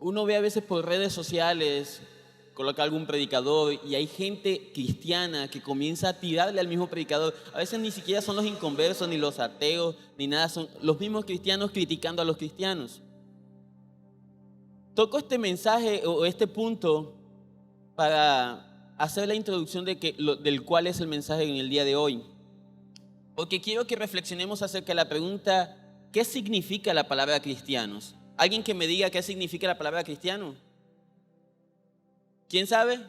Uno ve a veces por redes sociales, coloca algún predicador y hay gente cristiana que comienza a tirarle al mismo predicador. A veces ni siquiera son los inconversos, ni los ateos, ni nada, son los mismos cristianos criticando a los cristianos. Toco este mensaje o este punto para hacer la introducción del cual es el mensaje en el día de hoy. Porque quiero que reflexionemos acerca de la pregunta, ¿qué significa la palabra cristianos? ¿Alguien que me diga qué significa la palabra cristiano? ¿Quién sabe?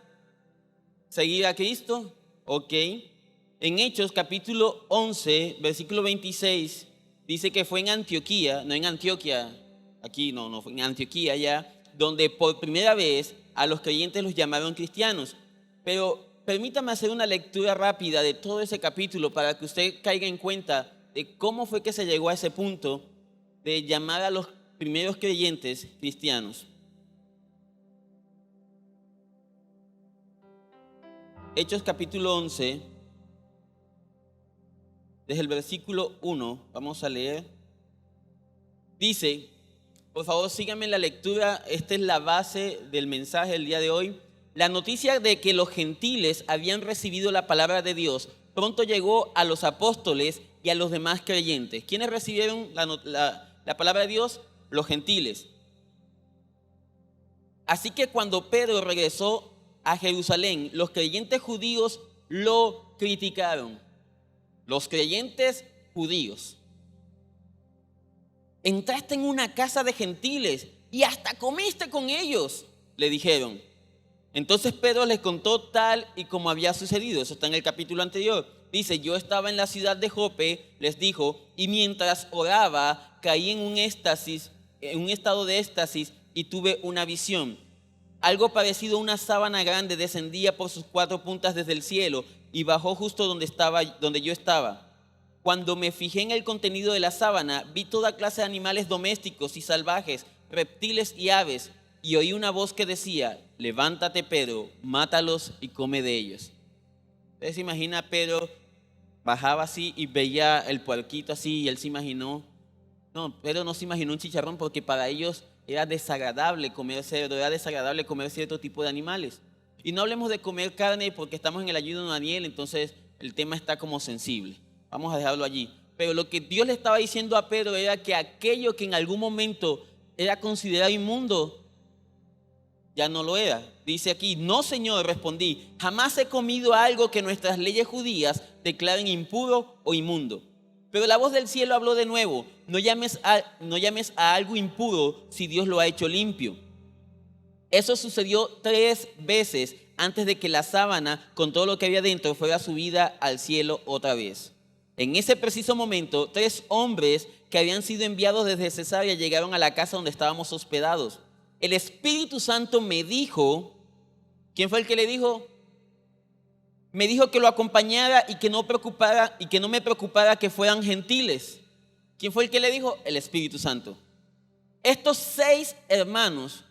¿Seguir a Cristo? Ok. En Hechos capítulo 11, versículo 26, dice que fue en Antioquía, no en Antioquia, aquí no, fue en Antioquía ya, donde por primera vez a los creyentes los llamaron cristianos. Pero permítame hacer una lectura rápida de todo ese capítulo para que usted caiga en cuenta de cómo fue que se llegó a ese punto de llamar a los primeros creyentes cristianos. Hechos capítulo 11, desde el versículo 1, vamos a leer. Dice, por favor síganme en la lectura, esta es la base del mensaje del día de hoy. La noticia de que los gentiles habían recibido la palabra de Dios pronto llegó a los apóstoles y a los demás creyentes. ¿Quiénes recibieron la palabra de Dios? Los gentiles. Así que cuando Pedro regresó a Jerusalén, los creyentes judíos lo criticaron. Los creyentes judíos. Entraste en una casa de gentiles y hasta comiste con ellos, le dijeron. Entonces Pedro les contó tal y como había sucedido. Eso está en el capítulo anterior. Dice, yo estaba en la ciudad de Jope, les dijo, y mientras oraba caí en un estado de éxtasis y tuve una visión. Algo parecido a una sábana grande descendía por sus 4 puntas desde el cielo y bajó justo donde yo estaba. Cuando me fijé en el contenido de la sábana, vi toda clase de animales domésticos y salvajes, reptiles y aves, y oí una voz que decía, levántate Pedro, mátalos y come de ellos. Ustedes se imagina, Pedro bajaba así y veía el puerquito así y él se imaginó. No, Pedro no se imaginó un chicharrón porque para ellos era desagradable comer cerdo, era desagradable comer cierto tipo de animales. Y no hablemos de comer carne porque estamos en el ayuno de Daniel, entonces el tema está como sensible. Vamos a dejarlo allí. Pero lo que Dios le estaba diciendo a Pedro era que aquello que en algún momento era considerado inmundo, ya no lo era. Dice aquí, no Señor, respondí, jamás he comido algo que nuestras leyes judías declaren impuro o inmundo. Pero la voz del cielo habló de nuevo, no llames a algo impuro si Dios lo ha hecho limpio. Eso sucedió 3 veces antes de que la sábana con todo lo que había dentro fuera subida al cielo otra vez. En ese preciso momento, 3 hombres que habían sido enviados desde Cesarea llegaron a la casa donde estábamos hospedados. El Espíritu Santo me dijo, ¿quién fue el que le dijo? Me dijo que lo acompañara y que no me preocupara que fueran gentiles. ¿Quién fue el que le dijo? El Espíritu Santo. Estos 6 hermanos,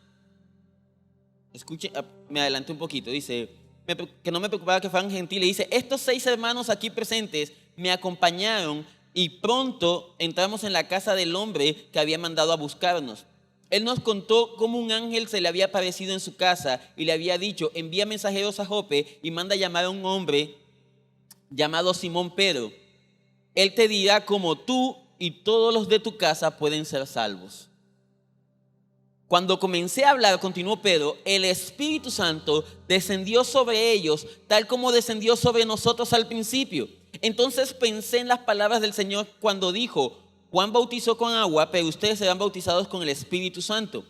escuchen, me adelanté un poquito, dice que no me preocupara que fueran gentiles. Dice, estos 6 hermanos aquí presentes me acompañaron y pronto entramos en la casa del hombre que había mandado a buscarnos. Él nos contó cómo un ángel se le había aparecido en su casa y le había dicho, envía mensajeros a Jope y manda llamar a un hombre llamado Simón Pedro. Él te dirá cómo tú y todos los de tu casa pueden ser salvos. Cuando comencé a hablar, continuó Pedro, el Espíritu Santo descendió sobre ellos tal como descendió sobre nosotros al principio. Entonces pensé en las palabras del Señor cuando dijo, Juan bautizó con agua, pero ustedes serán bautizados con el Espíritu Santo.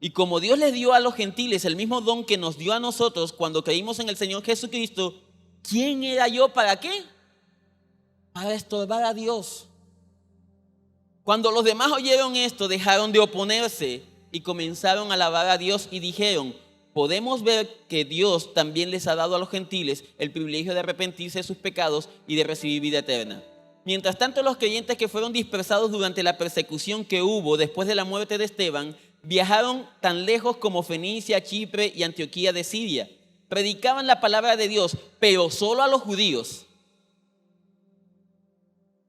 Y como Dios les dio a los gentiles el mismo don que nos dio a nosotros cuando creímos en el Señor Jesucristo, ¿quién era yo para qué? Para estorbar a Dios. Cuando los demás oyeron esto, dejaron de oponerse y comenzaron a alabar a Dios y dijeron, podemos ver que Dios también les ha dado a los gentiles el privilegio de arrepentirse de sus pecados y de recibir vida eterna. Mientras tanto, los creyentes que fueron dispersados durante la persecución que hubo después de la muerte de Esteban, viajaron tan lejos como Fenicia, Chipre y Antioquía de Siria. Predicaban la palabra de Dios, pero solo a los judíos.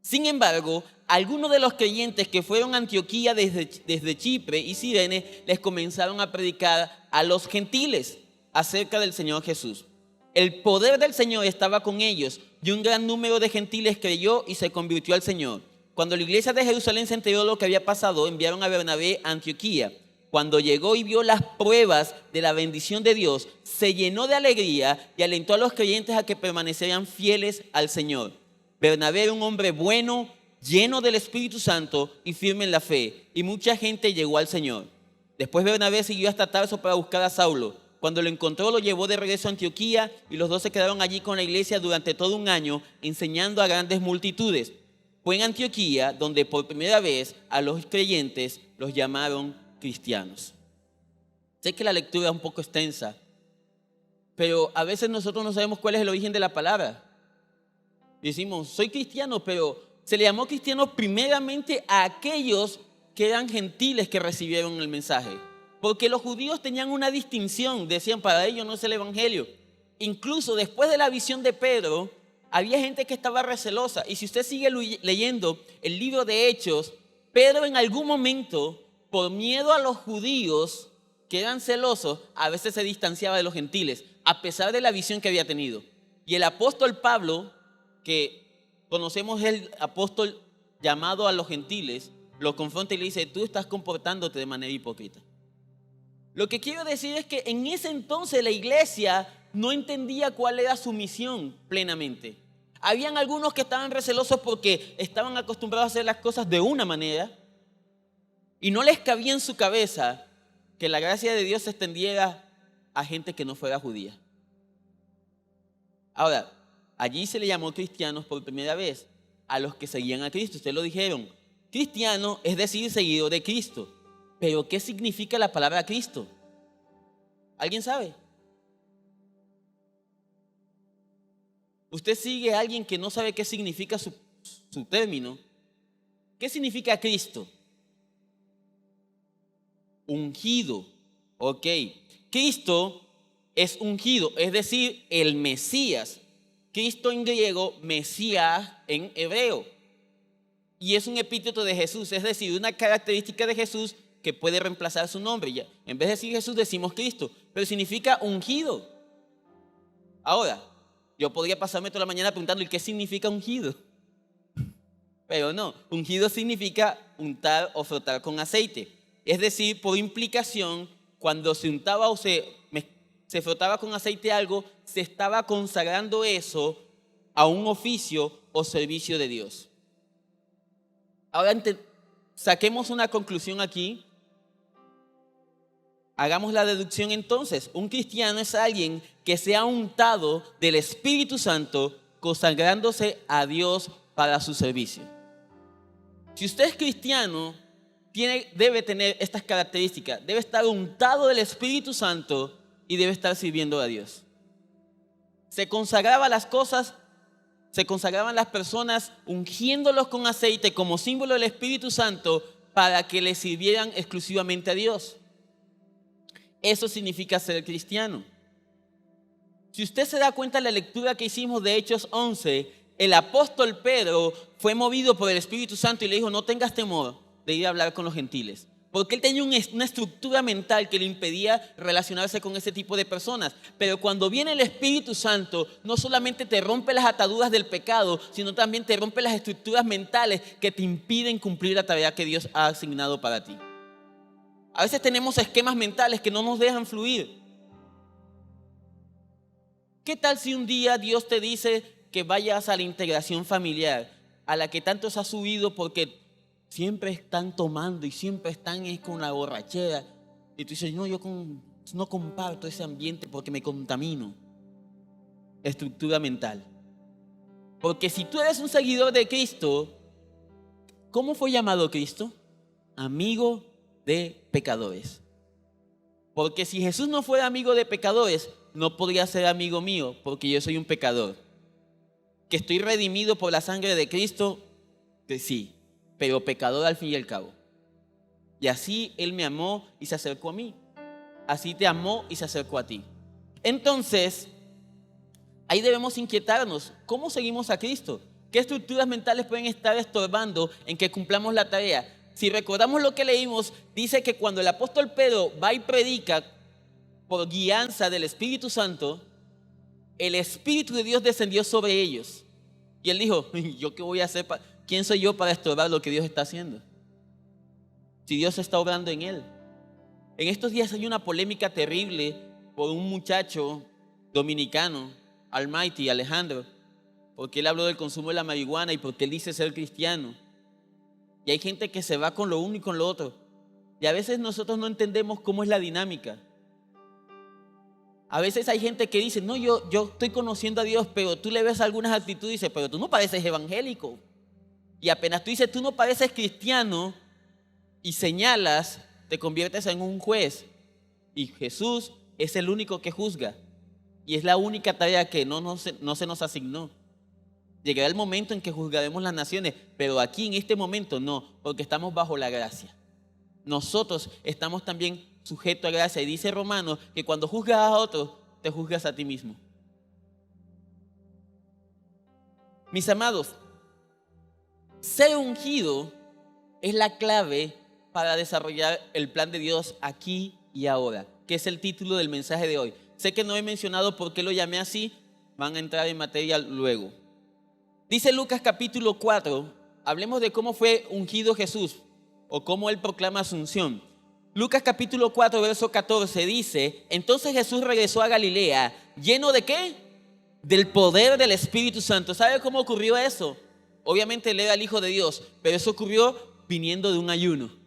Sin embargo, algunos de los creyentes que fueron a Antioquía desde Chipre y Cirene les comenzaron a predicar a los gentiles acerca del Señor Jesús. El poder del Señor estaba con ellos y un gran número de gentiles creyó y se convirtió al Señor. Cuando la iglesia de Jerusalén se enteró de lo que había pasado, enviaron a Bernabé a Antioquía. Cuando llegó y vio las pruebas de la bendición de Dios, se llenó de alegría y alentó a los creyentes a que permanecieran fieles al Señor. Bernabé era un hombre bueno, lleno del Espíritu Santo y firme en la fe, y mucha gente llegó al Señor. Después Bernabé siguió hasta Tarso para buscar a Saulo. Cuando lo encontró, lo llevó de regreso a Antioquía y los dos se quedaron allí con la iglesia durante todo un año, enseñando a grandes multitudes. Fue en Antioquía donde por primera vez a los creyentes los llamaron cristianos. Sé que la lectura es un poco extensa, pero a veces nosotros no sabemos cuál es el origen de la palabra. Decimos, soy cristiano, pero se le llamó cristianos primeramente a aquellos que eran gentiles que recibieron el mensaje. Porque los judíos tenían una distinción, decían, para ellos no es el evangelio. Incluso después de la visión de Pedro, había gente que estaba recelosa. Y si usted sigue leyendo el libro de Hechos, Pedro en algún momento, por miedo a los judíos que eran celosos, a veces se distanciaba de los gentiles, a pesar de la visión que había tenido. Y el apóstol Pablo, que conocemos el apóstol llamado a los gentiles, lo confronta y le dice, tú estás comportándote de manera hipócrita. Lo que quiero decir es que en ese entonces la iglesia no entendía cuál era su misión plenamente. Habían algunos que estaban recelosos porque estaban acostumbrados a hacer las cosas de una manera y no les cabía en su cabeza que la gracia de Dios se extendiera a gente que no fuera judía. Ahora, allí se le llamó cristianos por primera vez a los que seguían a Cristo. Ustedes lo dijeron, cristiano es decir, seguidor de Cristo. Pero ¿qué significa la palabra Cristo? ¿Alguien sabe? Usted sigue a alguien que no sabe qué significa su término. ¿Qué significa Cristo? Ungido. Ok. Cristo es ungido, es decir, el Mesías. Cristo en griego, Mesías en hebreo. Y es un epíteto de Jesús, es decir, una característica de Jesús que puede reemplazar su nombre. Ya, en vez de decir Jesús, decimos Cristo, pero significa ungido. Ahora, yo podría pasarme toda la mañana preguntando, ¿y qué significa ungido? Pero no, ungido significa untar o frotar con aceite. Es decir, por implicación, cuando se untaba o se frotaba con aceite algo, se estaba consagrando eso a un oficio o servicio de Dios. Ahora saquemos una conclusión aquí. Hagamos la deducción entonces. Un cristiano es alguien que se ha untado del Espíritu Santo, consagrándose a Dios para su servicio. Si usted es cristiano, debe tener estas características. Debe estar untado del Espíritu Santo y debe estar sirviendo a Dios. Se consagraban las personas ungiéndolos con aceite como símbolo del Espíritu Santo para que le sirvieran exclusivamente a Dios. Eso significa ser cristiano. Si usted se da cuenta de la lectura que hicimos de Hechos 11, el apóstol Pedro fue movido por el Espíritu Santo y le dijo, no tengas temor de ir a hablar con los gentiles. Porque él tenía una estructura mental que le impedía relacionarse con ese tipo de personas. Pero cuando viene el Espíritu Santo, no solamente te rompe las ataduras del pecado, sino también te rompe las estructuras mentales que te impiden cumplir la tarea que Dios ha asignado para ti. A veces tenemos esquemas mentales que no nos dejan fluir. ¿Qué tal si un día Dios te dice que vayas a la integración familiar, a la que tanto se ha subido porque siempre están tomando y siempre están con la borrachera? Y tú dices, no, yo no comparto ese ambiente porque me contamino. Estructura mental. Porque si tú eres un seguidor de Cristo, ¿cómo fue llamado Cristo? Amigo de pecadores. Porque si Jesús no fuera amigo de pecadores, no podría ser amigo mío, porque yo soy un pecador. Que estoy redimido por la sangre de Cristo, que sí, pero pecador al fin y al cabo. Y así Él me amó y se acercó a mí. Así te amó y se acercó a ti. Entonces, ahí debemos inquietarnos. ¿Cómo seguimos a Cristo? ¿Qué estructuras mentales pueden estar estorbando en que cumplamos la tarea? Si recordamos lo que leímos, dice que cuando el apóstol Pedro va y predica por guianza del Espíritu Santo, el Espíritu de Dios descendió sobre ellos. Y él dijo, ¿yo qué voy a hacer? ¿Quién soy yo para estorbar lo que Dios está haciendo? Si Dios está obrando en él. En estos días hay una polémica terrible por un muchacho dominicano, Almighty Alejandro, porque él habló del consumo de la marihuana y porque él dice ser cristiano. Y hay gente que se va con lo uno y con lo otro. Y a veces nosotros no entendemos cómo es la dinámica. A veces hay gente que dice, no, yo estoy conociendo a Dios, pero tú le ves algunas actitudes y dices, pero tú no pareces evangélico. Y apenas tú dices, tú no pareces cristiano y señalas, te conviertes en un juez. Y Jesús es el único que juzga. Y es la única tarea que no se nos asignó. Llegará el momento en que juzgaremos las naciones, pero aquí en este momento no, porque estamos bajo la gracia. Nosotros estamos también sujetos a gracia. Y dice Romanos que cuando juzgas a otros, te juzgas a ti mismo. Mis amados, ser ungido es la clave para desarrollar el plan de Dios aquí y ahora, que es el título del mensaje de hoy. Sé que no he mencionado por qué lo llamé así, van a entrar en materia luego. Dice Lucas capítulo 4, hablemos de cómo fue ungido Jesús o cómo él proclama asunción. Lucas capítulo 4, verso 14 dice, entonces Jesús regresó a Galilea, ¿lleno de qué? Del poder del Espíritu Santo. ¿Sabe cómo ocurrió eso? Obviamente él era el Hijo de Dios, pero eso ocurrió viniendo de un ayuno.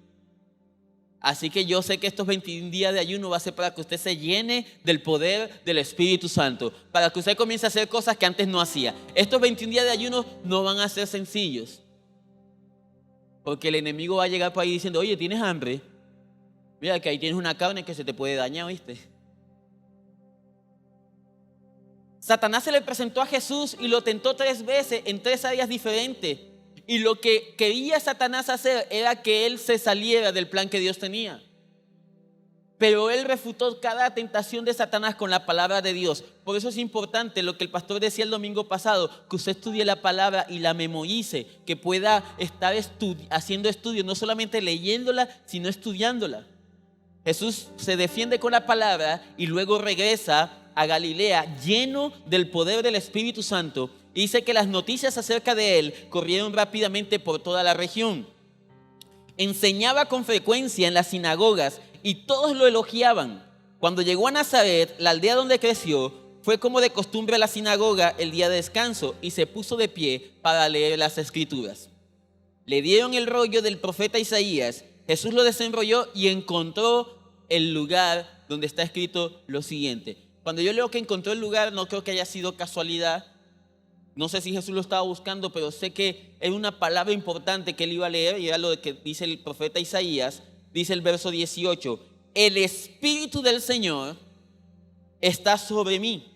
Así que yo sé que estos 21 días de ayuno va a ser para que usted se llene del poder del Espíritu Santo, para que usted comience a hacer cosas que antes no hacía. Estos 21 días de ayuno no van a ser sencillos, porque el enemigo va a llegar por ahí diciendo, oye, ¿tienes hambre? Mira que ahí tienes una carne que se te puede dañar, ¿oíste? Satanás se le presentó a Jesús y lo tentó 3 veces en 3 áreas diferentes. Y lo que quería Satanás hacer era que él se saliera del plan que Dios tenía. Pero él refutó cada tentación de Satanás con la palabra de Dios. Por eso es importante lo que el pastor decía el domingo pasado, que usted estudie la palabra y la memorice, que pueda estar haciendo estudios, no solamente leyéndola, sino estudiándola. Jesús se defiende con la palabra y luego regresa a Galilea lleno del poder del Espíritu Santo. Y dice que las noticias acerca de él corrieron rápidamente por toda la región. Enseñaba con frecuencia en las sinagogas y todos lo elogiaban. Cuando llegó a Nazaret, la aldea donde creció, fue como de costumbre a la sinagoga el día de descanso y se puso de pie para leer las Escrituras. Le dieron el rollo del profeta Isaías. Jesús lo desenrolló y encontró el lugar donde está escrito lo siguiente. Cuando yo leo que encontró el lugar, no creo que haya sido casualidad. No sé si Jesús lo estaba buscando, pero sé que es una palabra importante que él iba a leer y era lo que dice el profeta Isaías. Dice el verso 18, el Espíritu del Señor está sobre mí.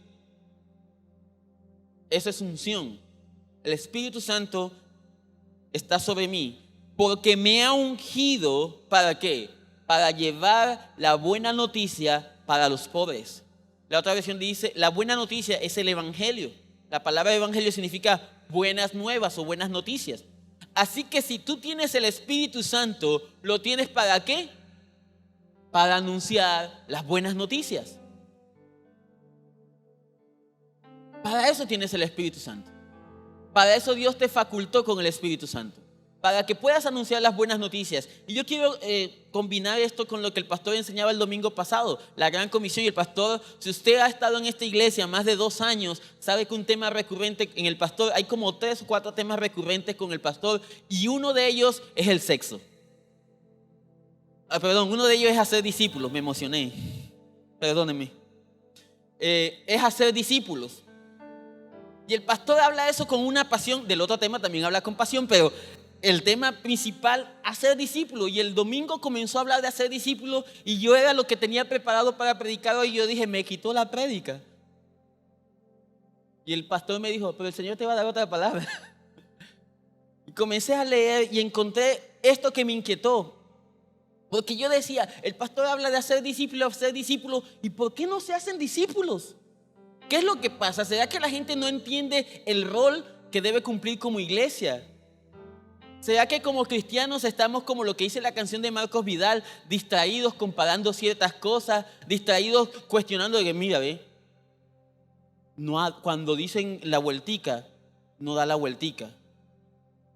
Esa es unción. El Espíritu Santo está sobre mí porque me ha ungido, ¿para qué? Para llevar la buena noticia para los pobres. La otra versión dice, la buena noticia es el Evangelio. La palabra evangelio significa buenas nuevas o buenas noticias. Así que si tú tienes el Espíritu Santo, ¿lo tienes para qué? Para anunciar las buenas noticias. Para eso tienes el Espíritu Santo. Para eso Dios te facultó con el Espíritu Santo. Para que puedas anunciar las buenas noticias. Y yo quiero combinar esto con lo que el pastor enseñaba el domingo pasado, la gran comisión. Y el pastor, si usted ha estado en esta iglesia más de 2 años, sabe que un tema recurrente en el pastor, hay como 3 o 4 temas recurrentes con el pastor, y uno de ellos es el sexo. Uno de ellos es hacer discípulos, me emocioné, perdónenme. Es hacer discípulos. Y el pastor habla de eso con una pasión, del otro tema también habla con pasión, pero el tema principal, hacer discípulos. Y el domingo comenzó a hablar de hacer discípulos y yo era lo que tenía preparado para predicar hoy. Y yo dije, me quitó la prédica. Y el pastor me dijo, pero el Señor te va a dar otra palabra. Y comencé a leer y encontré esto que me inquietó. Porque yo decía, el pastor habla de hacer discípulos, ¿y por qué no se hacen discípulos? ¿Qué es lo que pasa? ¿Será que la gente no entiende el rol que debe cumplir como iglesia? ¿Será que como cristianos estamos como lo que dice la canción de Marcos Vidal, distraídos comparando ciertas cosas, distraídos cuestionando de que mira, ve, cuando dicen la vueltica, no da la vueltica?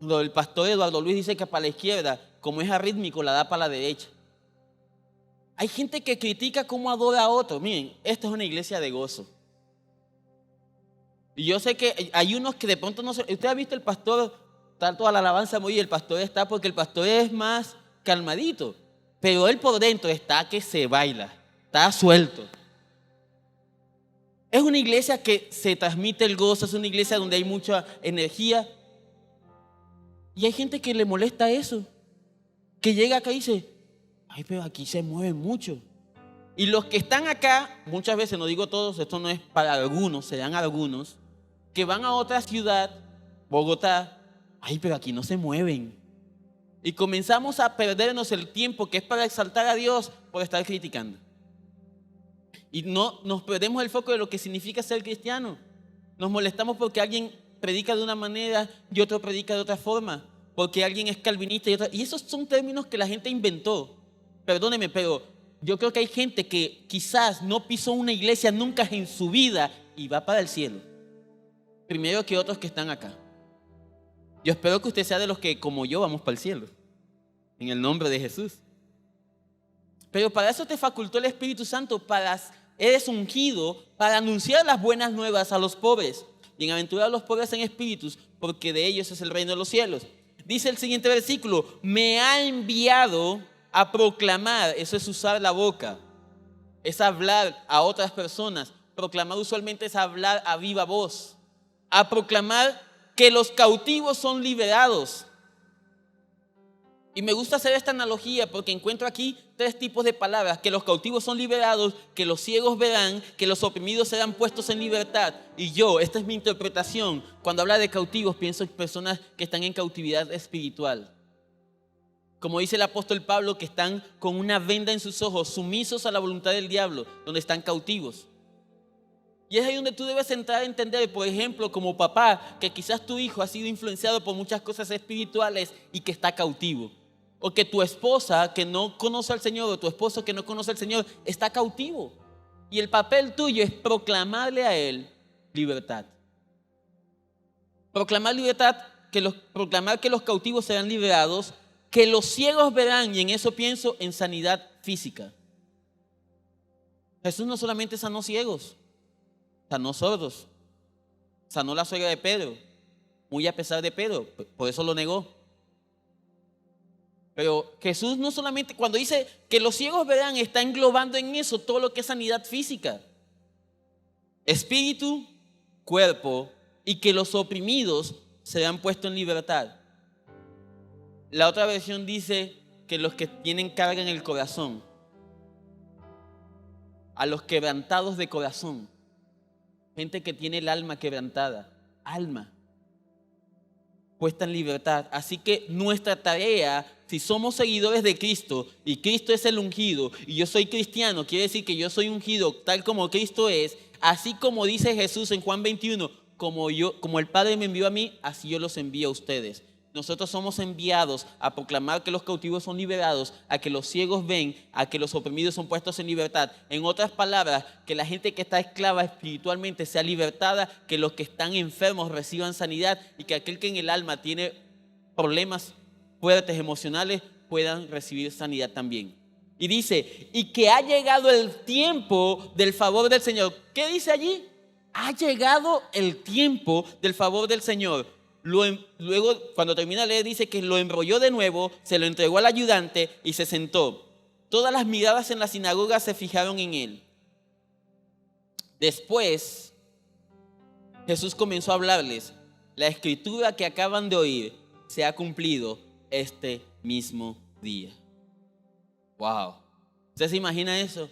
El pastor Eduardo Luis dice que para la izquierda, como es arrítmico, la da para la derecha. Hay gente que critica cómo adora a otro. Miren, esta es una iglesia de gozo. Y yo sé que hay unos que de pronto no se... Usted ha visto el pastor, está toda la alabanza muy bien, el pastor está porque el pastor es más calmadito. Pero él por dentro está que se baila, está suelto. Es una iglesia que se transmite el gozo, es una iglesia donde hay mucha energía. Y hay gente que le molesta eso, que llega acá y dice, ay, pero aquí se mueve mucho. Y los que están acá, muchas veces, no digo todos, esto no es para algunos, serán algunos, que van a otra ciudad, Bogotá, ay, pero aquí no se mueven. Y comenzamos a perdernos el tiempo que es para exaltar a Dios por estar criticando. Y no nos perdemos el foco de lo que significa ser cristiano. Nos molestamos porque alguien predica de una manera y otro predica de otra forma. Porque alguien es calvinista y esos son términos que la gente inventó. Perdóneme, pero yo creo que hay gente que quizás no pisó una iglesia nunca en su vida y va para el cielo. Primero que otros que están acá. Yo espero que usted sea de los que, como yo, vamos para el cielo. En el nombre de Jesús. Pero para eso te facultó el Espíritu Santo, eres ungido para anunciar las buenas nuevas a los pobres. Bienaventurados los pobres en espíritus, porque de ellos es el reino de los cielos. Dice el siguiente versículo, me ha enviado a proclamar, eso es usar la boca, es hablar a otras personas. Proclamar usualmente es hablar a viva voz. A proclamar que los cautivos son liberados. Y me gusta hacer esta analogía porque encuentro aquí 3 tipos de palabras: que los cautivos son liberados, que los ciegos verán, que los oprimidos serán puestos en libertad. Y esta es mi interpretación, cuando habla de cautivos pienso en personas que están en cautividad espiritual. Como dice el apóstol Pablo, que están con una venda en sus ojos, sumisos a la voluntad del diablo, donde están cautivos. Y es ahí donde tú debes entrar a entender, por ejemplo, como papá, que quizás tu hijo ha sido influenciado por muchas cosas espirituales y que está cautivo. O que tu esposa que no conoce al Señor o tu esposo que no conoce al Señor está cautivo. Y el papel tuyo es proclamarle a él libertad. Proclamar libertad, proclamar que los cautivos serán liberados, que los ciegos verán, y en eso pienso en sanidad física. Jesús no solamente sanó ciegos, sanó sordos, sanó la suegra de Pedro, muy a pesar de Pedro, por eso lo negó. Pero Jesús no solamente, cuando dice que los ciegos verán, está englobando en eso todo lo que es sanidad física, espíritu, cuerpo, y que los oprimidos serán puestos en libertad. La otra versión dice que los que tienen carga en el corazón, a los quebrantados de corazón, gente que tiene el alma quebrantada, alma puesta en libertad. Así que nuestra tarea, si somos seguidores de Cristo y Cristo es el ungido y yo soy cristiano, quiere decir que yo soy ungido tal como Cristo es, así como dice Jesús en Juan 21, como el Padre me envió a mí, así yo los envío a ustedes. Nosotros somos enviados a proclamar que los cautivos son liberados, a que los ciegos ven, a que los oprimidos son puestos en libertad. En otras palabras, que la gente que está esclava espiritualmente sea libertada, que los que están enfermos reciban sanidad y que aquel que en el alma tiene problemas fuertes emocionales puedan recibir sanidad también. Y dice, y que ha llegado el tiempo del favor del Señor. ¿Qué dice allí? Ha llegado el tiempo del favor del Señor. Luego, cuando termina de leer, dice que lo enrolló de nuevo, se lo entregó al ayudante y se sentó. Todas las miradas en la sinagoga se fijaron en él. Después, Jesús comenzó a hablarles. La escritura que acaban de oír se ha cumplido este mismo día. Wow. ¿Usted se imagina eso?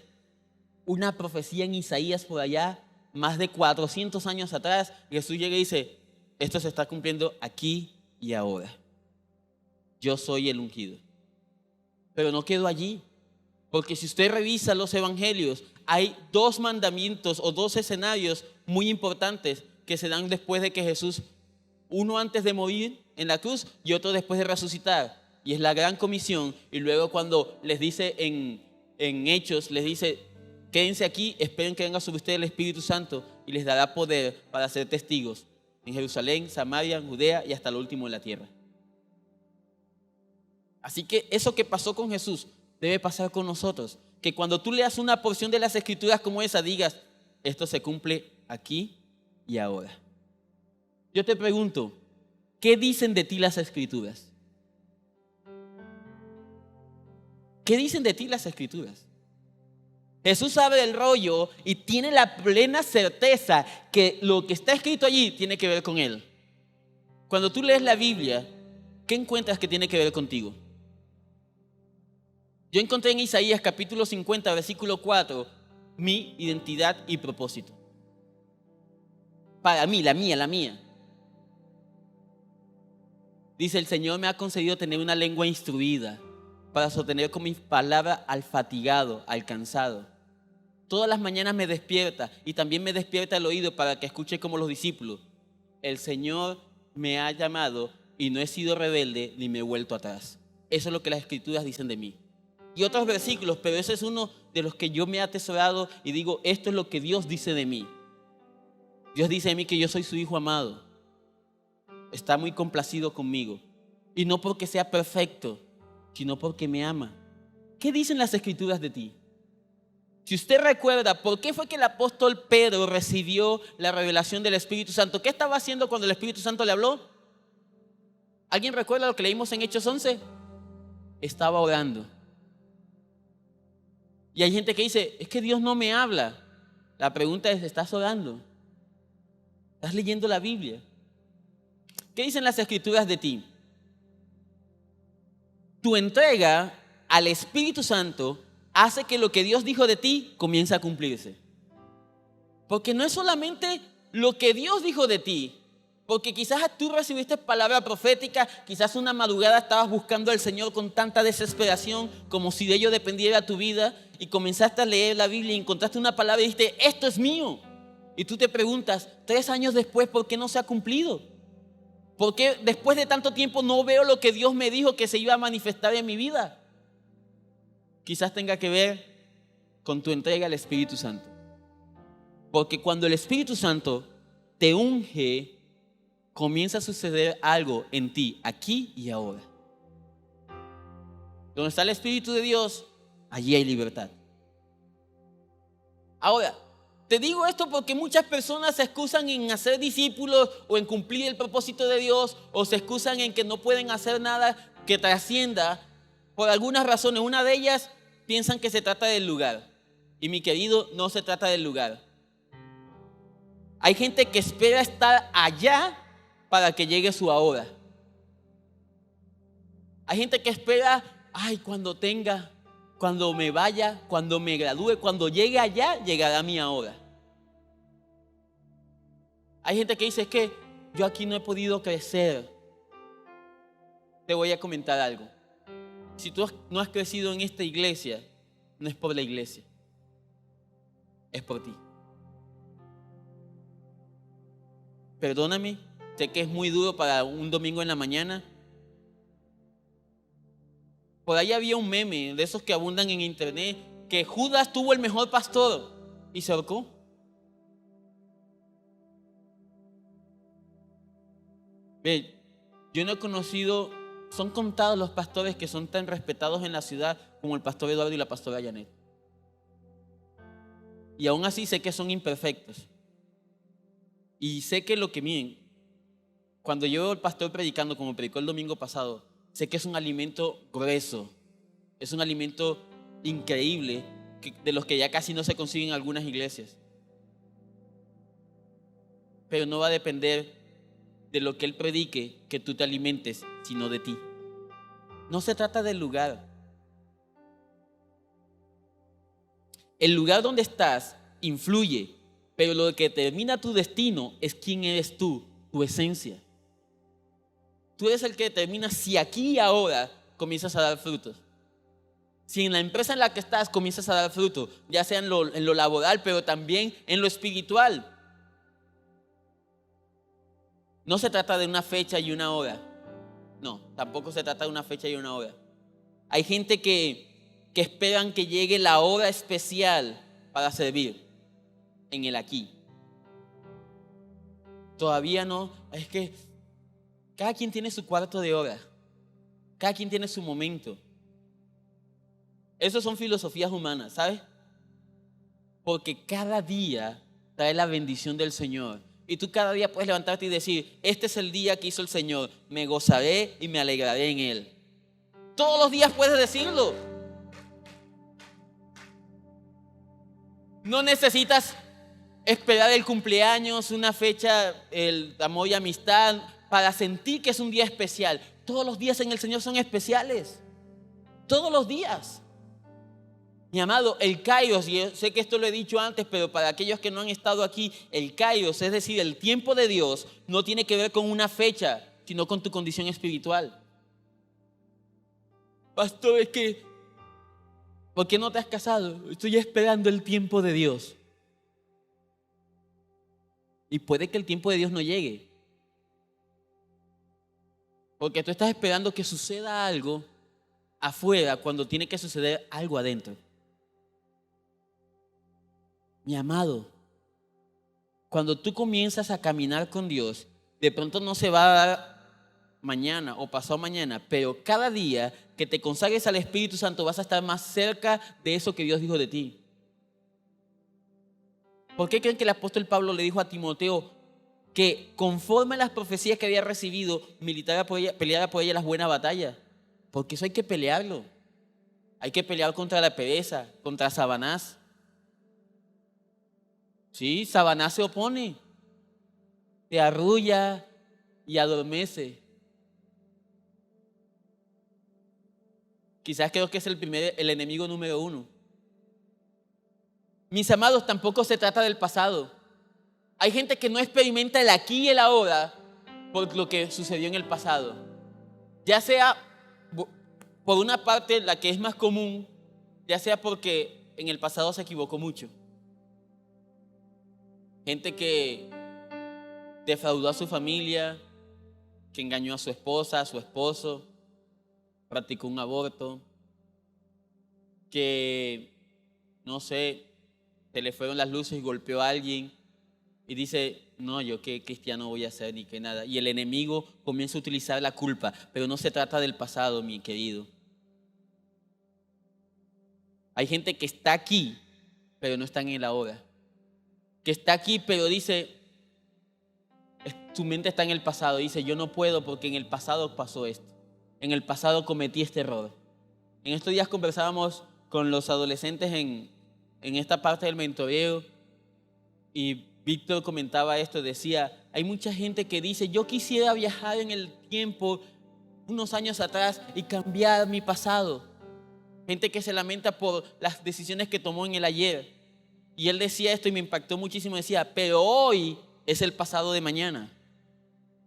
Una profecía en Isaías por allá, más de 400 años atrás. Jesús llega y dice, esto se está cumpliendo aquí y ahora. Yo soy el ungido. Pero no quedo allí. Porque si usted revisa los evangelios, hay 2 mandamientos o 2 escenarios muy importantes que se dan después de que Jesús Uno antes de morir en la cruz y otro después de resucitar. Y es la gran comisión. Y luego cuando les dice en Hechos, les dice, quédense aquí, esperen que venga sobre ustedes el Espíritu Santo y les dará poder para ser testigos en Jerusalén, Samaria, Judea y hasta lo último de la tierra. Así que eso que pasó con Jesús debe pasar con nosotros. Que cuando tú leas una porción de las Escrituras como esa, digas, esto se cumple aquí y ahora. Yo te pregunto, ¿qué dicen de ti las Escrituras? ¿Qué dicen de ti las Escrituras? Jesús sabe el rollo y tiene la plena certeza que lo que está escrito allí tiene que ver con Él. Cuando tú lees la Biblia, ¿qué encuentras que tiene que ver contigo? Yo encontré en Isaías capítulo 50, versículo 4, mi identidad y propósito. Para mí, la mía. Dice, el Señor me ha concedido tener una lengua instruida para sostener con mis palabras al fatigado, al cansado. Todas las mañanas me despierta y también me despierta el oído para que escuche como los discípulos. El Señor me ha llamado y no he sido rebelde ni me he vuelto atrás. Eso es lo que las Escrituras dicen de mí. Y otros versículos, pero ese es uno de los que yo me he atesorado y digo, esto es lo que Dios dice de mí. Dios dice de mí que yo soy su hijo amado. Está muy complacido conmigo. Y no porque sea perfecto, sino porque me ama. ¿Qué dicen las Escrituras de ti? Si usted recuerda, ¿por qué fue que el apóstol Pedro recibió la revelación del Espíritu Santo? ¿Qué estaba haciendo cuando el Espíritu Santo le habló? ¿Alguien recuerda lo que leímos en Hechos 11? Estaba orando. Y hay gente que dice, es que Dios no me habla. La pregunta es, ¿estás orando? ¿Estás leyendo la Biblia? ¿Qué dicen las Escrituras de ti? Tu entrega al Espíritu Santo hace que lo que Dios dijo de ti comience a cumplirse. Porque no es solamente lo que Dios dijo de ti, porque quizás tú recibiste palabra profética, quizás una madrugada estabas buscando al Señor con tanta desesperación, como si de ello dependiera tu vida, y comenzaste a leer la Biblia y encontraste una palabra y dijiste, esto es mío. Y tú te preguntas, 3 años después, ¿por qué no se ha cumplido? ¿Por qué después de tanto tiempo no veo lo que Dios me dijo que se iba a manifestar en mi vida? Quizás tenga que ver con tu entrega al Espíritu Santo. Porque cuando el Espíritu Santo te unge, comienza a suceder algo en ti, aquí y ahora. Donde está el Espíritu de Dios, allí hay libertad. Ahora, te digo esto porque muchas personas se excusan en hacer discípulos o en cumplir el propósito de Dios, o se excusan en que no pueden hacer nada que trascienda por algunas razones. Una de ellas, piensan que se trata del lugar. Y mi querido, no se trata del lugar. Hay gente que espera estar allá para que llegue su ahora. Hay gente que espera, cuando me vaya, cuando me gradúe, cuando llegue allá, llegará mi ahora. Hay gente que dice, es que yo aquí no he podido crecer. Te voy a comentar algo. Si tú no has crecido en esta iglesia, no es por la iglesia, es por ti. Perdóname, sé que es muy duro para un domingo en la mañana. Por ahí había un meme de esos que abundan en internet, que Judas tuvo el mejor pastor y se ahorcó. Ve, yo no he conocido, son contados los pastores que son tan respetados en la ciudad como el pastor Eduardo y la pastora Janet. Y aún así sé que son imperfectos. Y sé que miren, cuando yo veo al pastor predicando como predicó el domingo pasado, sé que es un alimento grueso, es un alimento increíble, de los que ya casi no se consiguen en algunas iglesias. Pero no va a depender de lo que él predique que tú te alimentes, sino de ti. No se trata del lugar. El lugar donde estás influye, pero lo que determina tu destino es quién eres tú, tu esencia. Tú eres el que determina si aquí y ahora comienzas a dar frutos. Si en la empresa en la que estás comienzas a dar fruto, ya sea en lo laboral, pero también en lo espiritual. No se trata de una fecha y una hora. No, tampoco se trata de una fecha y una hora. Hay gente que esperan que llegue la hora especial para servir en el aquí. Todavía no. Es que cada quien tiene su cuarto de hora. Cada quien tiene su momento. Esas son filosofías humanas, ¿sabes? Porque cada día trae la bendición del Señor. Y tú cada día puedes levantarte y decir, este es el día que hizo el Señor. Me gozaré y me alegraré en Él. Todos los días puedes decirlo. No necesitas esperar el cumpleaños, una fecha, el amor y amistad, para sentir que es un día especial. Todos los días en el Señor son especiales. Todos los días. Mi amado, el Kairos, y yo sé que esto lo he dicho antes, pero para aquellos que no han estado aquí, el Kairos, es decir, el tiempo de Dios, no tiene que ver con una fecha, sino con tu condición espiritual. Pastor, es que, ¿por qué no te has casado? Estoy esperando el tiempo de Dios. Y puede que el tiempo de Dios no llegue. Porque tú estás esperando que suceda algo afuera cuando tiene que suceder algo adentro. Mi amado, cuando tú comienzas a caminar con Dios, de pronto no se va a dar mañana o pasado mañana, pero cada día que te consagres al Espíritu Santo vas a estar más cerca de eso que Dios dijo de ti. ¿Por qué creen que el apóstol Pablo le dijo a Timoteo que conforme a las profecías que había recibido, peleara por ella las buenas batallas? Porque eso hay que pelearlo. Hay que pelear contra la pereza, contra Satanás. Sí, Satanás se opone, te arrulla y adormece. Quizás creo que es el enemigo número 1. Mis amados, tampoco se trata del pasado. Hay gente que no experimenta el aquí y el ahora por lo que sucedió en el pasado. Ya sea por una parte, la que es más común, ya sea porque en el pasado se equivocó mucho. Gente que defraudó a su familia, que engañó a su esposa, a su esposo, practicó un aborto, que, no sé, se le fueron las luces y golpeó a alguien y dice, no, yo qué cristiano voy a ser ni qué nada. Y el enemigo comienza a utilizar la culpa, pero no se trata del pasado, mi querido. Hay gente que está aquí, pero no está en el ahora. Que está aquí, pero dice, su mente está en el pasado. Dice, yo no puedo porque en el pasado pasó esto. En el pasado cometí este error. En estos días conversábamos con los adolescentes en esta parte del mentoreo y Víctor comentaba esto, decía, hay mucha gente que dice, yo quisiera viajar en el tiempo unos años atrás y cambiar mi pasado. Gente que se lamenta por las decisiones que tomó en el ayer. Y él decía esto y me impactó muchísimo, decía, pero hoy es el pasado de mañana.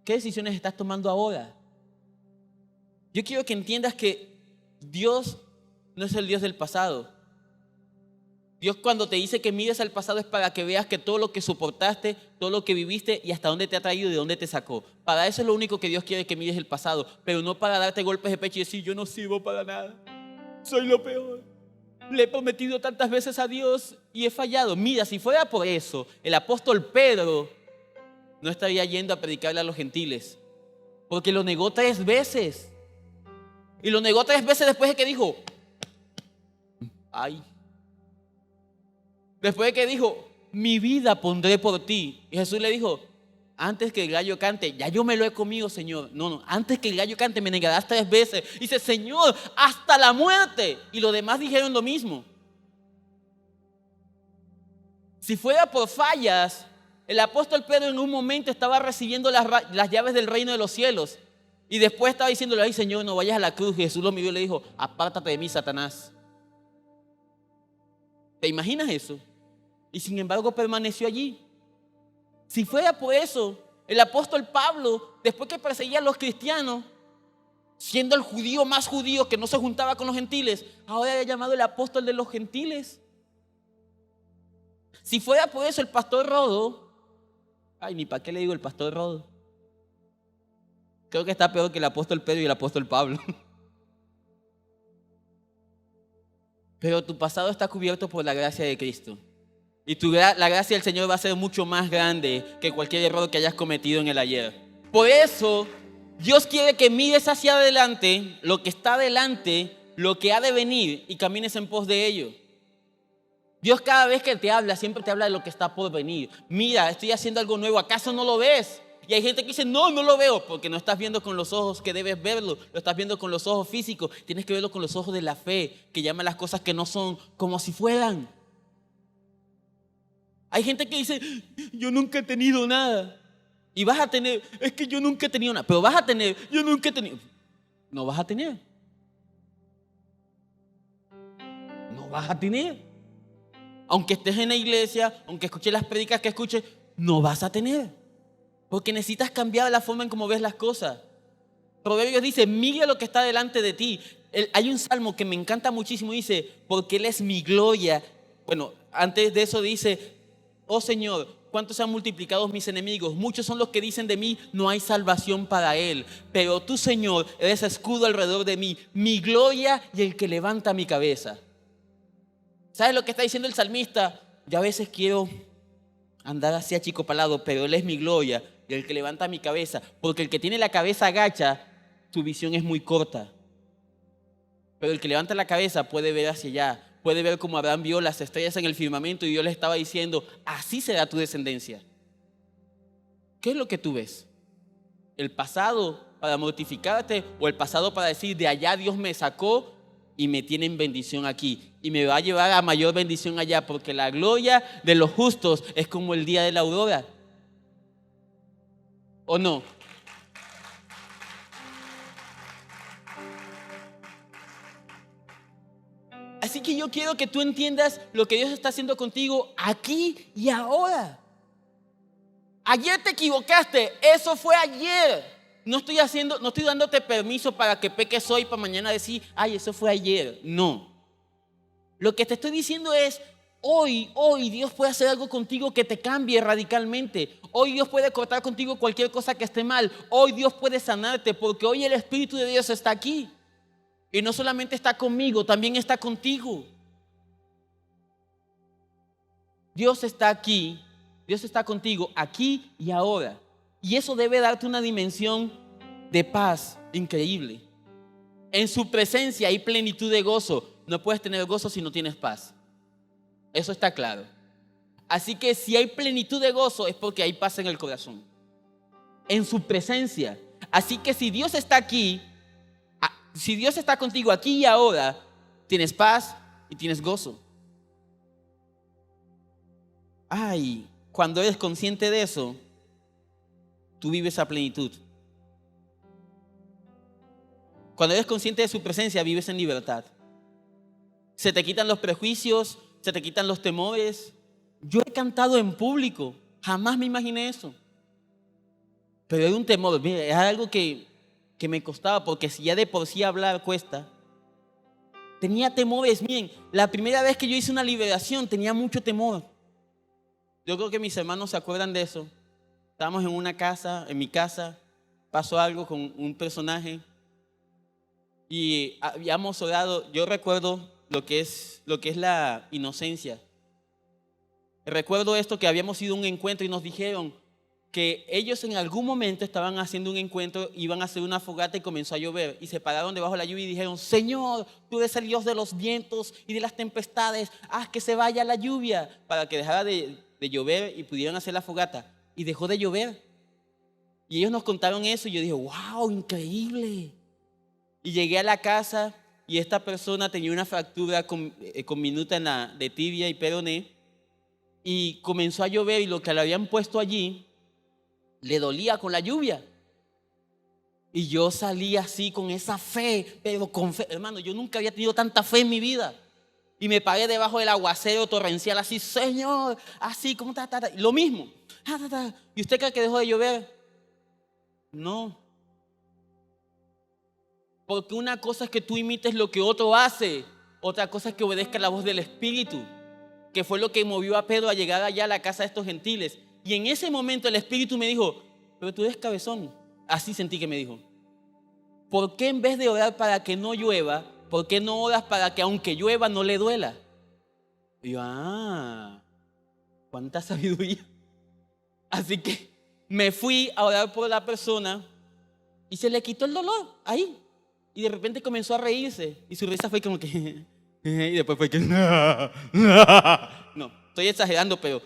¿Qué decisiones estás tomando ahora? Yo quiero que entiendas que Dios no es el Dios del pasado. Dios cuando te dice que mires al pasado es para que veas que todo lo que soportaste, todo lo que viviste y hasta dónde te ha traído y de dónde te sacó. Para eso es lo único que Dios quiere que mires el pasado, pero no para darte golpes de pecho y decir yo no sirvo para nada, soy lo peor. Le he prometido tantas veces a Dios y he fallado. Mira, si fuera por eso, el apóstol Pedro no estaría yendo a predicarle a los gentiles, porque lo negó 3 veces. Y lo negó 3 veces después de que dijo, ay. Después de que dijo, mi vida pondré por ti. Y Jesús le dijo, antes que el gallo cante, ya yo me lo he comido, Señor. No, antes que el gallo cante me negarás 3 veces. Y dice, Señor, hasta la muerte. Y los demás dijeron lo mismo. Si fuera por fallas, el apóstol Pedro en un momento estaba recibiendo las llaves del reino de los cielos. Y después estaba diciéndole, ay Señor, no vayas a la cruz. Y Jesús lo miró y le dijo, apártate de mí, Satanás. ¿Te imaginas eso? Y sin embargo permaneció allí. Si fuera por eso, el apóstol Pablo, después que perseguía a los cristianos, siendo el judío más judío que no se juntaba con los gentiles, ahora era llamado el apóstol de los gentiles. Si fuera por eso el pastor Rodo, ay, ni para qué le digo el pastor Rodo, Creo que está peor que el apóstol Pedro y el apóstol Pablo. Pero tu pasado está cubierto por la gracia de Cristo. Y la gracia del Señor va a ser mucho más grande que cualquier error que hayas cometido en el ayer. Por eso, Dios quiere que mires hacia adelante, lo que está adelante, lo que ha de venir, y camines en pos de ello. Dios cada vez que te habla, siempre te habla de lo que está por venir. Mira, estoy haciendo algo nuevo, ¿acaso no lo ves? Y hay gente que dice, no, no lo veo, porque no estás viendo con los ojos que debes verlo, lo estás viendo con los ojos físicos. Tienes que verlo con los ojos de la fe, que llama las cosas que no son como si fueran. Hay gente que dice, yo nunca he tenido nada. Y vas a tener, es que yo nunca he tenido nada, pero vas a tener, yo nunca he tenido. No vas a tener. No vas a tener. Aunque estés en la iglesia, aunque escuches las prédicas que escuches, no vas a tener. Porque necesitas cambiar la forma en cómo ves las cosas. Proverbios dice, mira lo que está delante de ti. Hay un salmo que me encanta muchísimo, dice, porque Él es mi gloria. Bueno, antes de eso dice, oh Señor, cuántos se han multiplicado mis enemigos. Muchos son los que dicen de mí, no hay salvación para él. Pero tú, Señor, eres escudo alrededor de mí, mi gloria y el que levanta mi cabeza. ¿Sabes lo que está diciendo el salmista? Yo a veces quiero andar así achicopalado, pero Él es mi gloria y el que levanta mi cabeza. Porque el que tiene la cabeza agacha, su visión es muy corta. Pero el que levanta la cabeza puede ver hacia allá. Puede ver como Abraham vio las estrellas en el firmamento y Dios le estaba diciendo, así será tu descendencia. ¿Qué es lo que tú ves? ¿El pasado para mortificarte o el pasado para decir, de allá Dios me sacó y me tiene en bendición aquí y me va a llevar a mayor bendición allá? Porque la gloria de los justos es como el día de la aurora. ¿O no? Así que yo quiero que tú entiendas lo que Dios está haciendo contigo aquí y ahora. Ayer te equivocaste, eso fue ayer. No estoy dándote permiso para que peques hoy para mañana decir, ay, eso fue ayer. No. Lo que te estoy diciendo es, hoy Dios puede hacer algo contigo que te cambie radicalmente. Hoy Dios puede cortar contigo cualquier cosa que esté mal. Hoy Dios puede sanarte porque hoy el Espíritu de Dios está aquí. Y no solamente está conmigo, también está contigo. Dios está aquí, Dios está contigo aquí y ahora. Y eso debe darte una dimensión de paz increíble. En su presencia hay plenitud de gozo. No puedes tener gozo si no tienes paz. Eso está claro. Así que si hay plenitud de gozo es porque hay paz en el corazón. En su presencia. Así que si Dios está aquí, si Dios está contigo aquí y ahora, tienes paz y tienes gozo. Ay, cuando eres consciente de eso, tú vives a plenitud. Cuando eres consciente de su presencia, vives en libertad. Se te quitan los prejuicios, se te quitan los temores. Yo he cantado en público, jamás me imaginé eso. Pero hay un temor, mira, es algo que me costaba, porque si ya de por sí hablar cuesta. Tenía temores, miren, la primera vez que yo hice una liberación tenía mucho temor. Yo creo que mis hermanos se acuerdan de eso. Estábamos en mi casa, pasó algo con un personaje y habíamos orado. Yo recuerdo lo que es la inocencia. Recuerdo esto, que habíamos ido a un encuentro y nos dijeron que ellos en algún momento estaban haciendo un encuentro, iban a hacer una fogata y comenzó a llover. Y se pararon debajo de la lluvia y dijeron, Señor, tú eres el Dios de los vientos y de las tempestades, haz que se vaya la lluvia, para que dejara de llover y pudieran hacer la fogata. Y dejó de llover. Y ellos nos contaron eso y yo dije, wow, increíble. Y llegué a la casa y esta persona tenía una fractura minuta de tibia y peroné. Y comenzó a llover y lo que le habían puesto allí le dolía con la lluvia. Y yo salí así con esa fe, pero con fe. Hermano, yo nunca había tenido tanta fe en mi vida. Y me paré debajo del aguacero torrencial así, Señor, así como lo mismo. ¿Y usted cree que dejó de llover? No. Porque una cosa es que tú imites lo que otro hace, otra cosa es que obedezca la voz del Espíritu, que fue lo que movió a Pedro a llegar allá a la casa de estos gentiles. Y en ese momento el Espíritu me dijo, pero tú eres cabezón, Así sentí que me dijo. ¿Por qué en vez de orar para que no llueva, por qué no oras para que aunque llueva no le duela? Y yo, cuánta sabiduría. Así que me fui a orar por la persona y se le quitó el dolor ahí. Y de repente comenzó a reírse y su risa fue como que... y después fue que... No, estoy exagerando, pero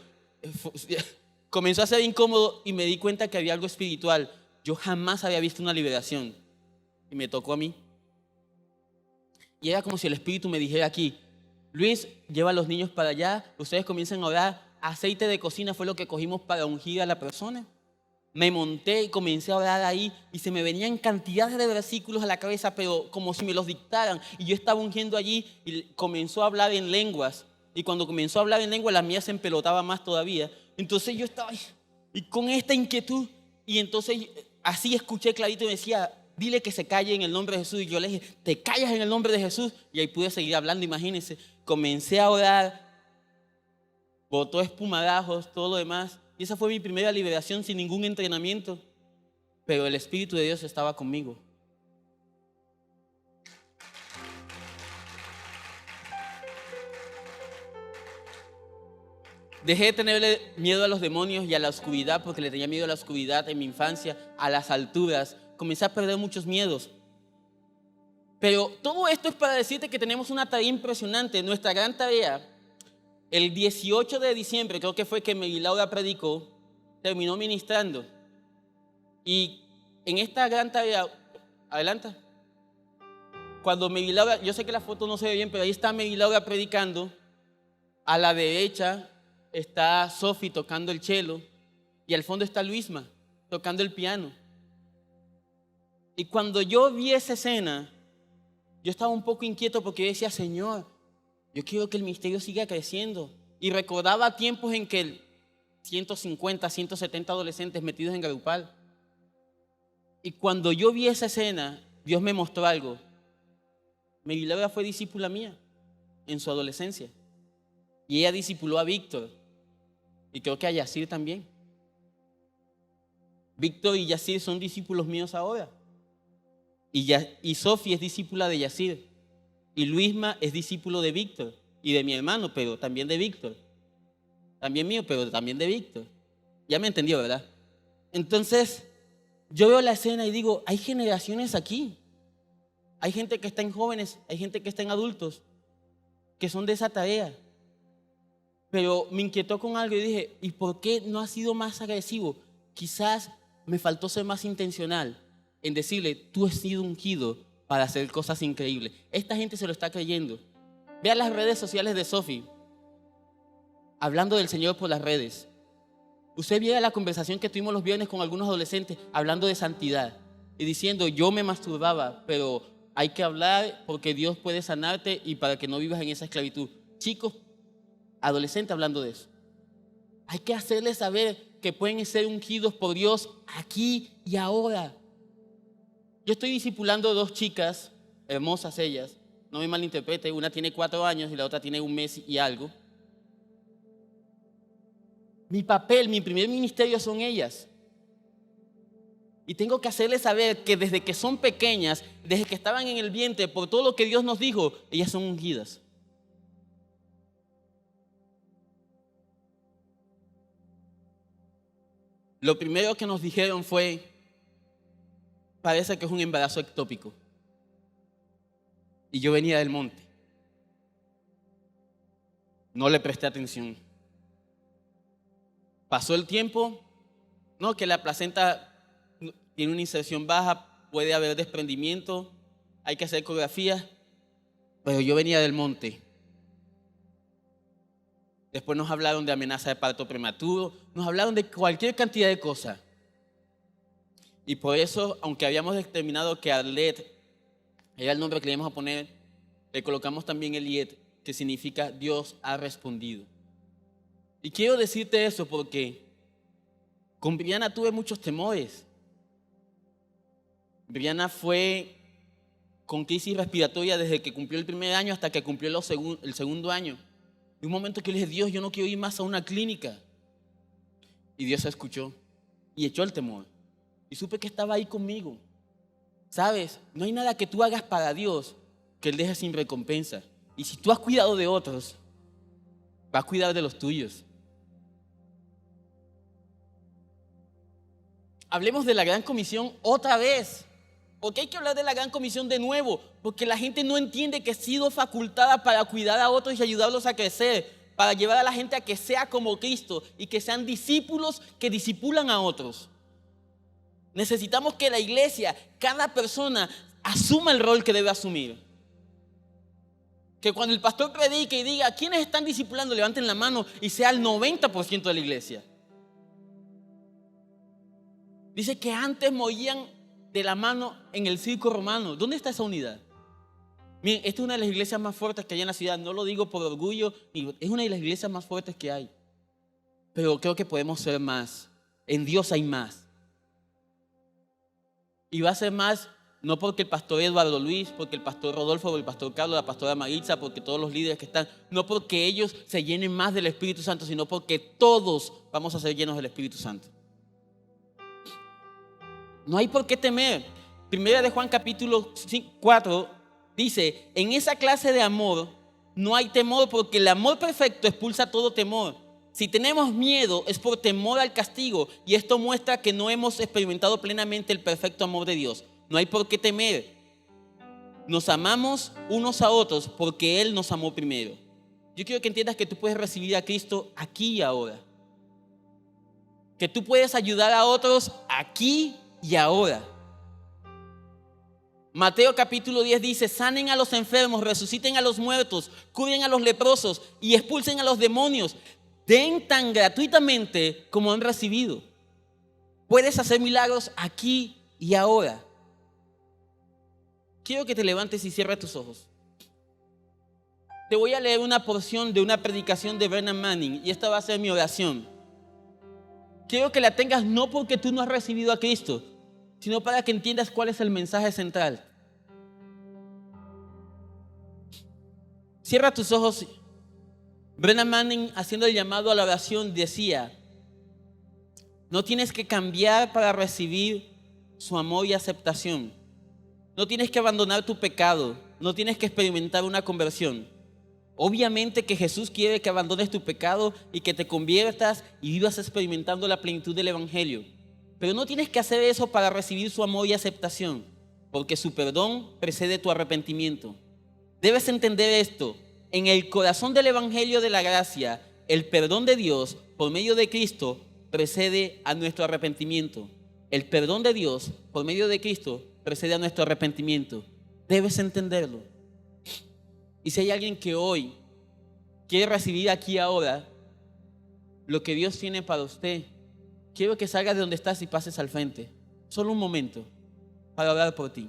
comenzó a ser incómodo y me di cuenta que había algo espiritual. Yo jamás había visto una liberación y me tocó a mí. Y era como si el Espíritu me dijera aquí: Luis, lleva a los niños para allá, ustedes comiencen a orar. Aceite de cocina fue lo que cogimos para ungir a la persona. Me monté y comencé a orar ahí y se me venían cantidades de versículos a la cabeza, pero como si me los dictaran. Y yo estaba ungiendo allí y comenzó a hablar en lenguas. Y cuando comenzó a hablar en lenguas, la mía se empelotaba más todavía. Entonces yo estaba ahí, y con esta inquietud. Y entonces así escuché clarito y me decía: dile que se calle en el nombre de Jesús. Y yo le dije: te callas en el nombre de Jesús. Y ahí pude seguir hablando, imagínense. Comencé a orar, botó espumarajos, todo lo demás. Y esa fue mi primera liberación sin ningún entrenamiento. Pero el Espíritu de Dios estaba conmigo. Dejé de tenerle miedo a los demonios y a la oscuridad, porque le tenía miedo a la oscuridad en mi infancia, a las alturas. Comencé a perder muchos miedos. Pero todo esto es para decirte que tenemos una tarea impresionante. Nuestra gran tarea, el 18 de diciembre, creo que fue que Mary Laura predicó, terminó ministrando. Y en esta gran tarea, adelanta. Cuando Mary Laura, yo sé que la foto no se ve bien, pero ahí está Mary Laura predicando. A la derecha está Sophie tocando el cello y al fondo está Luisma tocando el piano. Y cuando yo vi esa escena, yo estaba un poco inquieto porque yo decía: Señor, yo quiero que el ministerio siga creciendo. Y recordaba tiempos en que 150, 170 adolescentes metidos en Garupal. Y cuando yo vi esa escena, Dios me mostró algo. Mary Laura fue discípula mía en su adolescencia. Y ella discipuló a Víctor. Y creo que a Yacir también. Víctor y Yacir son discípulos míos ahora. Y Sofía es discípula de Yacir. Y Luisma es discípulo de Víctor. Y de mi hermano, pero también de Víctor. También mío, pero también de Víctor. Ya me entendió, ¿verdad? Entonces, yo veo la escena y digo: hay generaciones aquí. Hay gente que está en jóvenes, hay gente que está en adultos, que son de esa tarea. Pero me inquietó con algo y dije: ¿y por qué no ha sido más agresivo? Quizás me faltó ser más intencional en decirle: tú has sido ungido para hacer cosas increíbles. Esta gente se lo está creyendo. Vea las redes sociales de Sophie, hablando del Señor por las redes. Usted viera la conversación que tuvimos los viernes con algunos adolescentes hablando de santidad y diciendo: yo me masturbaba, pero hay que hablar porque Dios puede sanarte y para que no vivas en esa esclavitud. Chicos, adolescentes hablando de eso. Hay que hacerles saber que pueden ser ungidos por Dios aquí y ahora. Yo estoy discipulando 2 chicas, hermosas ellas, no me malinterprete, una tiene 4 años y la otra tiene 1 mes y algo. Mi papel, mi primer ministerio son ellas. Y tengo que hacerles saber que desde que son pequeñas, desde que estaban en el vientre, por todo lo que Dios nos dijo, ellas son ungidas. Lo primero que nos dijeron fue: parece que es un embarazo ectópico. Y yo venía del monte. No le presté atención. Pasó el tiempo, no, que la placenta tiene una inserción baja, puede haber desprendimiento, hay que hacer ecografía, pero yo venía del monte. Después nos hablaron de amenaza de parto prematuro, nos hablaron de cualquier cantidad de cosas. Y por eso, aunque habíamos determinado que Arlet era el nombre que le íbamos a poner, le colocamos también Eliet, que significa Dios ha respondido. Y quiero decirte eso porque con Brianna tuve muchos temores. Brianna fue con crisis respiratoria desde que cumplió el primer año hasta que cumplió el segundo año. Y un momento que le dije: Dios, yo no quiero ir más a una clínica. Y Dios se escuchó y echó el temor. y supe que estaba ahí conmigo. ¿Sabes? No hay nada que tú hagas para Dios que Él deje sin recompensa. Y si tú has cuidado de otros, va a cuidar de los tuyos. Hablemos de la Gran Comisión otra vez. ¿Por qué hay que hablar de la Gran Comisión de nuevo? Porque la gente no entiende que ha sido facultada para cuidar a otros y ayudarlos a crecer, para llevar a la gente a que sea como Cristo y que sean discípulos que discipulan a otros. Necesitamos que la iglesia, cada persona, asuma el rol que debe asumir. Que cuando el pastor predique y diga, ¿quiénes están discipulando? Levanten la mano y sea el 90% de la iglesia. Dice que antes movían de la mano en el circo romano. ¿Dónde está esa unidad? Miren, esta es una de las iglesias más fuertes que hay en la ciudad. No lo digo por orgullo, es una de las iglesias más fuertes que hay. Pero creo que podemos ser más. En Dios hay más. Y va a ser más, no porque el pastor Eduardo Luis, porque el pastor Rodolfo, porque el pastor Carlos, la pastora Maritza, porque todos los líderes que están, no porque ellos se llenen más del Espíritu Santo, sino porque todos vamos a ser llenos del Espíritu Santo. No hay por qué temer. Primera de Juan capítulo 4 dice, en esa clase de amor no hay temor porque el amor perfecto expulsa todo temor. Si tenemos miedo es por temor al castigo y esto muestra que no hemos experimentado plenamente el perfecto amor de Dios. No hay por qué temer. Nos amamos unos a otros porque Él nos amó primero. Yo quiero que entiendas que tú puedes recibir a Cristo aquí y ahora. Que tú puedes ayudar a otros aquí y ahora. Mateo capítulo 10 dice, sanen a los enfermos, resuciten a los muertos, curen a los leprosos y expulsen a los demonios. Den tan gratuitamente como han recibido. Puedes hacer milagros aquí y ahora. Quiero que te levantes y cierres tus ojos. Te voy a leer una porción de una predicación de Brennan Manning y esta va a ser mi oración. Quiero que la tengas no porque tú no has recibido a Cristo, sino para que entiendas cuál es el mensaje central. Cierra tus ojos. Brennan Manning, haciendo el llamado a la oración, decía, no tienes que cambiar para recibir su amor y aceptación. No tienes que abandonar tu pecado. No tienes que experimentar una conversión. Obviamente que Jesús quiere que abandones tu pecado y que te conviertas y vivas experimentando la plenitud del Evangelio. Pero no tienes que hacer eso para recibir su amor y aceptación, porque su perdón precede tu arrepentimiento. Debes entender esto. En el corazón del Evangelio de la gracia, el perdón de Dios por medio de Cristo precede a nuestro arrepentimiento. El perdón de Dios por medio de Cristo precede a nuestro arrepentimiento. Debes entenderlo. Y si hay alguien que hoy quiere recibir aquí ahora lo que Dios tiene para usted, quiero que salgas de donde estás y pases al frente. Solo un momento para orar por ti.